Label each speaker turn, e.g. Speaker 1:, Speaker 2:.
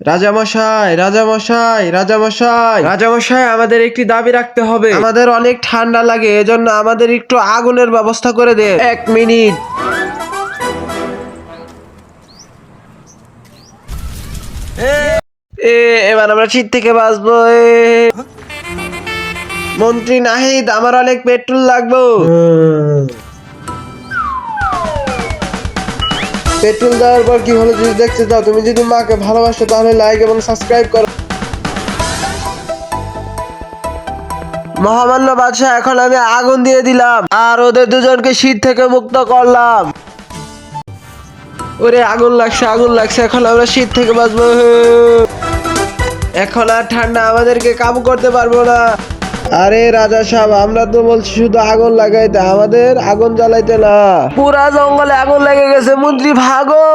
Speaker 1: রাজামশাই, রাজামশাই, রাজামশাই, রাজামশাই, আমাদের একটি দাবি রাখতে হবে। আমাদের অনেক ঠান্ডা লাগে, এজন্য আমাদের একটু আগুনের ব্যবস্থা করে দে। 1 মিনিট। এবার আমরা শীত থেকে বাঁচবো। মন্ত্রী নাহিদ, আমার অনেক পেট্রোল লাগবে। পেট্রোল দেওয়ার পর কি হলো যদি দেখতে চাও, তুমি যদি মাকে ভালোবাসো তাহলে লাইক এবং সাবস্ক্রাইব করো। মহামান্য বাদশাহ, এখন আমি আগুন দিয়ে দিলাম আর ওদের দুজনকে শীত থেকে মুক্ত করলাম। ওরে আগুন লাগছে, আগুন লাগছে, এখন আমরা শীত থেকে বাঁচবো। এখন আর ঠান্ডা আমাদেরকে কাবু করতে পারবো না। আরে রাজা সাহেব, আমরা তো বলছি শুধু আগুন লাগাইতে, আমাদের আগুন জ্বালাইতে না। পুরা জঙ্গলে আগুন লেগে গেছে, মন্ত্রী ভাগো।